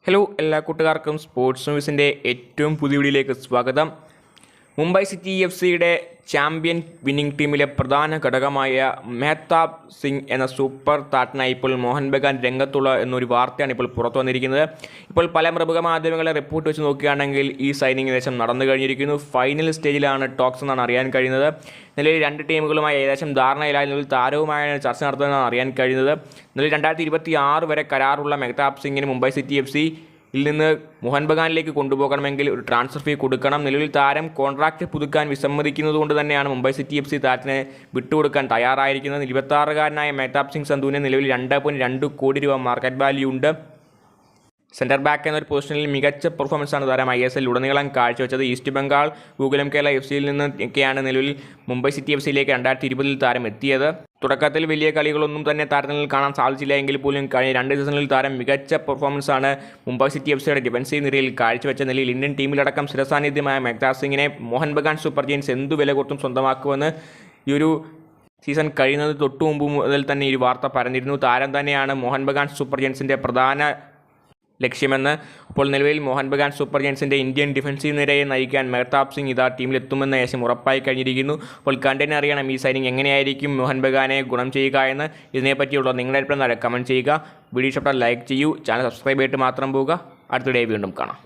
Hello എല്ലാ കൂട്ടുകാർക്കും sports ന്യൂസിൻ്റെ ഏറ്റവും പുതിയ വീഡിയോയിലേക്ക് സ്വാഗതം. മുംബൈ സിറ്റി എഫ്.സിയുടെ ചാമ്പ്യൻ വിന്നിംഗ് ടീമിലെ പ്രധാന ഘടകമായ മെഹ്താബ് സിംഗ് എന്ന സൂപ്പർ താരത്തിനായി ഇപ്പോൾ മോഹൻ ബഗാൻ രംഗത്തുള്ള എന്നൊരു വാർത്തയാണ് ഇപ്പോൾ പുറത്തു വന്നിരിക്കുന്നത്. ഇപ്പോൾ പല പ്രമുഖ മാധ്യമങ്ങളെ റിപ്പോർട്ട് വെച്ച് നോക്കുകയാണെങ്കിൽ ഈ സൈനിങ് ഏകദേശം നടന്നു കഴിഞ്ഞിരിക്കുന്നു. ഫൈനൽ സ്റ്റേജിലാണ് ടോക്സ് എന്നാണ് അറിയാൻ കഴിയുന്നത്. നിലവിൽ രണ്ട് ടീമുകളുമായി ഏകദേശം ധാരണയിലായി നിലവിൽ താരവുമായാണ് ചർച്ച നടത്തുന്നതെന്നാണ് അറിയാൻ കഴിയുന്നത്. നിലവിൽ 2026 വരെ കരാറുള്ള മെഹ്താബ് സിംഗിന് മുംബൈ സിറ്റി എഫ്.സി നിന്ന് മോഹൻ ബഗാനിലേക്ക് കൊണ്ടുപോകണമെങ്കിൽ ഒരു ട്രാൻസ്ഫർ ഫീ കൊടുക്കണം. നിലവിൽ താരം കോൺട്രാക്റ്റ് പുതുക്കാൻ വിസമ്മതിക്കുന്നത് കൊണ്ട് തന്നെയാണ് മുംബൈ സിറ്റി എഫ്.സി താരത്തിനെ വിട്ടുകൊടുക്കാൻ തയ്യാറായിരിക്കുന്നത്. 26-കാരനായ മെഹ്താബ് സിംഗ് സന്ധുവിന് നിലവിൽ 2.2 കോടി രൂപ മാർക്കറ്റ് വാല്യൂ ഉണ്ട്. സെൻറ്റർ ബാക്ക് എന്നൊരു പൊസിഷനിൽ മികച്ച പെർഫോമൻസാണ് താരം ISL ഉടനീളം കാഴ്ചവെച്ചത്. ഈസ്റ്റ് ബംഗാൾ, ഗോകുലം കേരള FC-യിൽ നിന്നൊക്കെയാണ് നിലവിൽ മുംബൈ സിറ്റി എഫ്.സിയിലേക്ക് 2020 താരം എത്തിയത്. തുടക്കത്തിൽ വലിയ കളികളൊന്നും തന്നെ താരത്തിൽ കാണാൻ സാധിച്ചില്ല എങ്കിൽ പോലും കഴിഞ്ഞ 2 സീസണിൽ താരം മികച്ച പെർഫോമൻസാണ് മുംബൈ സിറ്റി എഫ്.സിയുടെ ഡിഫൻസീവ് നിരയിൽ കാഴ്ചവെച്ച നിലയിൽ ഇന്ത്യൻ ടീമിലടക്കം സ്ഥിരസാന്നിധ്യമായ മെഹ്താബ് സിംഗിനെ മോഹൻ ബഗാൻ സൂപ്പർ ജയൻസ് എന്തു വില കൊടുത്തും സ്വന്തമാക്കുമെന്ന് ഈ ഒരു സീസൺ കഴിയുന്നത് തൊട്ടു മുമ്പ് മുതൽ തന്നെ ഈ വാർത്ത പറഞ്ഞിരുന്നു. താരം തന്നെയാണ് മോഹൻ ബഗാൻ സൂപ്പർ ജയൻസിൻ്റെ പ്രധാന ലക്ഷ്യമെന്ന്. അപ്പോൾ നിലവിൽ മോഹൻ ബഗാൻ സൂപ്പർ ജയൻസിൻ്റെ ഇന്ത്യൻ ഡിഫൻസീവ് നിരയെ നയിക്കാൻ മെഹ്താബ് സിംഗ് ടീമിലെത്തുമെന്ന് ഏകദേശം ഉറപ്പായി കഴിഞ്ഞിരിക്കുന്നു. അപ്പോൾ കണ്ടന്റ് അറിയണം ഈ സൈനിങ് എങ്ങനെയായിരിക്കും മോഹൻ ബഗാനെ ഗുണം ചെയ്യുക എന്ന്. ഇതിനെപ്പറ്റിയുള്ള നിങ്ങളുടെ അഭിപ്രായം കമൻറ്റ് ചെയ്യുക. വീഡിയോ ഇഷ്ടപ്പെട്ടാൽ ലൈക്ക് ചെയ്യൂ. ചാനൽ സബ്സ്ക്രൈബ് ചെയ്തിട്ട് മാത്രം പോവുക. അടുത്ത വീഡിയോ വീണ്ടും കാണാം.